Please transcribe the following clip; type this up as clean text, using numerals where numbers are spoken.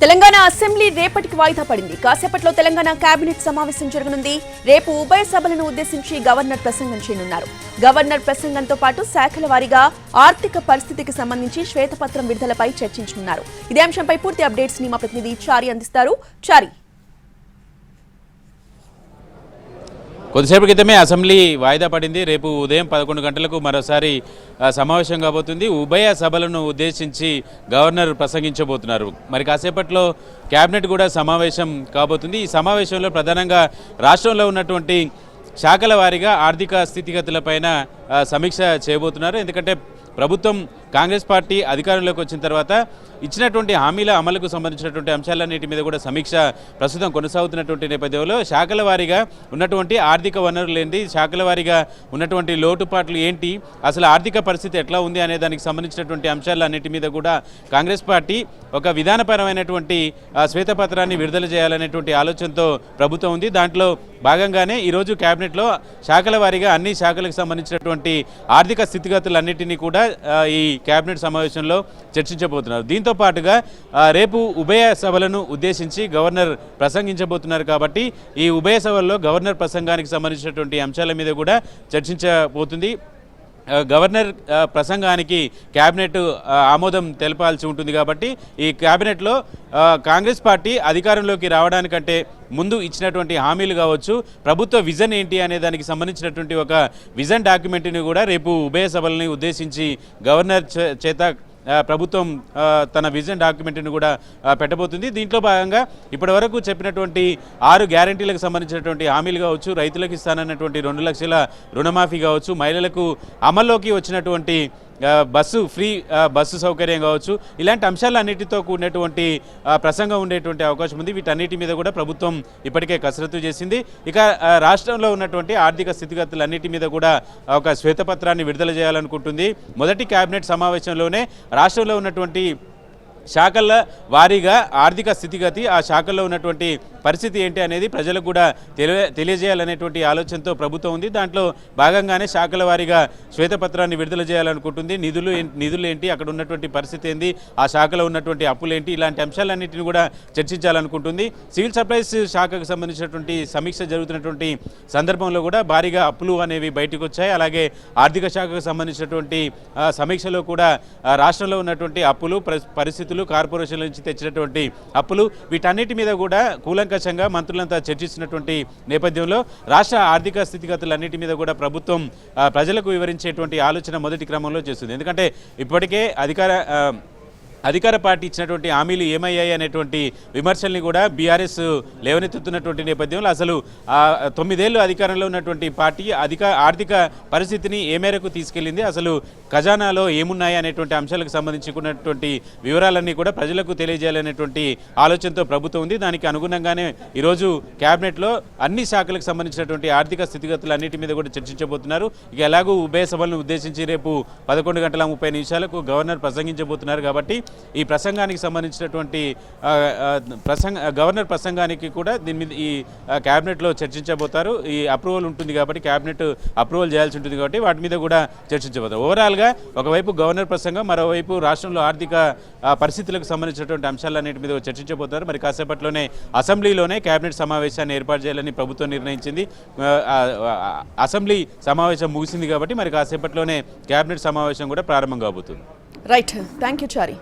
Telangana assembly రేపటికి వాయిదా పడింది. కాసేపట్లో తెలంగాణ కేబినెట్ సమావేశం జరగనుంది. రేపు ఉభయ సభలను ఉద్దేశించి గవర్నర్ ప్రసంగం చేయనున్నారు. గవర్నర్ ప్రసంగంతో పాటు శాఖల వారీగా ఆర్థిక పరిస్థితికి సంబంధించి శ్వేతపత్రం విడుదలపై చర్చించనున్నారు. ఇదే అంశంపై పూర్తి అప్డేట్స్ ని మా ప్రతినిధి చారి అందిస్తారు. చారి, కొద్దిసేపు క్రితమే అసెంబ్లీ వాయిదా పడింది. రేపు ఉదయం 11 గంటలకు మరోసారి సమావేశం కాబోతుంది. ఉభయ సభలను ఉద్దేశించి గవర్నర్ ప్రసంగించబోతున్నారు. మరి కాసేపట్లో కేబినెట్ కూడా సమావేశం కాబోతుంది. ఈ సమావేశంలో ప్రధానంగా రాష్ట్రంలో ఉన్నటువంటి శాఖల వారీగా ఆర్థిక స్థితిగతులపైన సమీక్ష చేయబోతున్నారు. ఎందుకంటే ప్రభుత్వం కాంగ్రెస్ పార్టీ అధికారంలోకి వచ్చిన తర్వాత ఇచ్చినటువంటి హామీల అమలుకు సంబంధించినటువంటి అంశాలన్నిటి మీద కూడా సమీక్ష ప్రస్తుతం కొనసాగుతున్నటువంటి నేపథ్యంలో శాఖల వారీగా ఉన్నటువంటి ఆర్థిక వనరులు ఏంటి, శాఖల వారీగా ఉన్నటువంటి లోటుపాట్లు ఏంటి, అసలు ఆర్థిక పరిస్థితి ఎట్లా ఉంది అనే దానికి సంబంధించినటువంటి అంశాలన్నిటి మీద కూడా కాంగ్రెస్ పార్టీ ఒక విధానపరమైనటువంటి శ్వేతపత్రాన్ని విడుదల చేయాలనేటువంటి ఆలోచనతో ప్రభుత్వం ఉంది. దాంట్లో భాగంగానే ఈరోజు కేబినెట్లో శాఖల వారీగా అన్ని శాఖలకు సంబంధించినటువంటి ఆర్థిక స్థితిగతులన్నింటినీ కూడా ఈ కేబినెట్ సమావేశంలో చర్చించబోతున్నారు. దీంతో పాటుగా రేపు ఉభయ సభలను ఉద్దేశించి గవర్నర్ ప్రసంగించబోతున్నారు. కాబట్టి ఈ ఉభయ సభల్లో గవర్నర్ ప్రసంగానికి సంబంధించినటువంటి అంశాల మీద కూడా చర్చించబోతుంది. గవర్నర్ ప్రసంగానికి కేబినెట్ ఆమోదం తెలపాల్సి ఉంటుంది. కాబట్టి ఈ కేబినెట్లో కాంగ్రెస్ పార్టీ అధికారంలోకి రావడానికంటే ముందు ఇచ్చినటువంటి హామీలు కావచ్చు, ప్రభుత్వ విజన్ ఏంటి అనే దానికి సంబంధించినటువంటి ఒక విజన్ డాక్యుమెంట్ని కూడా రేపు ఉభయ సభలని ఉద్దేశించి గవర్నర్ చేత ప్రభుత్వం తన విజన్ డాక్యుమెంట్ని కూడా పెట్టబోతుంది. దీంట్లో భాగంగా ఇప్పటివరకు చెప్పినటువంటి 6 గ్యారంటీలకు సంబంధించినటువంటి హామీలు కావచ్చు, రైతులకు ఇస్తానన్నటువంటి 2 లక్షల రుణమాఫీ కావచ్చు, మహిళలకు అమల్లోకి వచ్చినటువంటి ఫ్రీ బస్సు సౌకర్యం కావచ్చు, ఇలాంటి అంశాలన్నిటితో కూడినటువంటి ప్రసంగం ఉండేటువంటి అవకాశం ఉంది. వీటన్నిటి మీద కూడా ప్రభుత్వం ఇప్పటికే కసరత్తు చేసింది. ఇక రాష్ట్రంలో ఉన్నటువంటి ఆర్థిక స్థితిగతులన్నిటి మీద కూడా ఒక శ్వేతపత్రాన్ని విడుదల చేయాలనుకుంటుంది. మొదటి కేబినెట్ సమావేశంలోనే రాష్ట్రంలో ఉన్నటువంటి శాఖల వారీగా ఆర్థిక స్థితిగతి, ఆ శాఖల్లో ఉన్నటువంటి పరిస్థితి ఏంటి అనేది ప్రజలకు కూడా తెలియజేయాలనేటువంటి ఆలోచనతో ప్రభుత్వం ఉంది. దాంట్లో భాగంగానే శాఖల వారీగా శ్వేతపత్రాన్ని విడుదల చేయాలనుకుంటుంది. నిధులు ఏంటి, అక్కడ ఉన్నటువంటి పరిస్థితి ఏంటి, ఆ శాఖలో ఉన్నటువంటి అప్పులు ఏంటి, ఇలాంటి అంశాలన్నింటినీ కూడా చర్చించాలనుకుంటుంది. సివిల్ సప్లైస్ శాఖకు సంబంధించినటువంటి సమీక్ష జరుగుతున్నటువంటి సందర్భంలో కూడా భారీగా అప్పులు అనేవి బయటకు వచ్చాయి. అలాగే ఆర్థిక శాఖకు సంబంధించినటువంటి సమీక్షలో కూడా రాష్ట్రంలో ఉన్నటువంటి అప్పులు, పరిస్థితులు, కార్పొరేషన్ల నుంచి తెచ్చినటువంటి అప్పులు, వీటన్నిటి మీద కూడా కూలంకషంగా మంత్రులంతా చర్చిస్తున్నటువంటి నేపథ్యంలో రాష్ట్ర ఆర్థిక స్థితిగతులన్నిటి మీద కూడా ప్రభుత్వం ప్రజలకు వివరించేటువంటి ఆలోచన మొదటి క్రమంలో చేస్తుంది. ఎందుకంటే ఇప్పటికే అధికార పార్టీ ఇచ్చినటువంటి హామీలు ఏమయ్యాయి అనేటువంటి విమర్శల్ని కూడా బీఆర్ఎస్ లేవనెత్తుతున్నటువంటి నేపథ్యంలో అసలు 9 ఏళ్ళు అధికారంలో ఉన్నటువంటి పార్టీ ఆర్థిక పరిస్థితిని ఏ మేరకు తీసుకెళ్లింది, అసలు ఖజానాలో ఏమున్నాయి అనేటువంటి అంశాలకు సంబంధించుకున్నటువంటి వివరాలన్నీ కూడా ప్రజలకు తెలియజేయాలనేటువంటి ఆలోచనతో ప్రభుత్వం ఉంది. దానికి అనుగుణంగానే ఈరోజు కేబినెట్లో అన్ని శాఖలకు సంబంధించినటువంటి ఆర్థిక స్థితిగతులన్నిటి మీద కూడా చర్చించబోతున్నారు. ఇక ఎలాగూ ఉభయ సభలను ఉద్దేశించి రేపు 11:30 గవర్నర్ ప్రసంగించబోతున్నారు. కాబట్టి ఈ ప్రసంగానికి సంబంధించినటువంటి గవర్నర్ ప్రసంగానికి కూడా దీని మీద ఈ కేబినెట్లో చర్చించబోతారు. ఈ అప్రూవల్ ఉంటుంది కాబట్టి, కేబినెట్ అప్రూవల్ చేయాల్సి ఉంటుంది కాబట్టి వాటి మీద కూడా చర్చించబోతారు. ఓవరాల్గా ఒకవైపు గవర్నర్ ప్రసంగం, మరోవైపు రాష్ట్రంలో ఆర్థిక పరిస్థితులకు సంబంధించినటువంటి అంశాలన్నింటి మీద చర్చించబోతారు. మరి కాసేపట్లోనే అసెంబ్లీలోనే కేబినెట్ సమావేశాన్ని ఏర్పాటు చేయాలని ప్రభుత్వం నిర్ణయించింది. అసెంబ్లీ సమావేశం ముగిసింది కాబట్టి మరి కాసేపట్లోనే కేబినెట్ సమావేశం కూడా ప్రారంభం కాబోతుంది. Right, thank you Chari.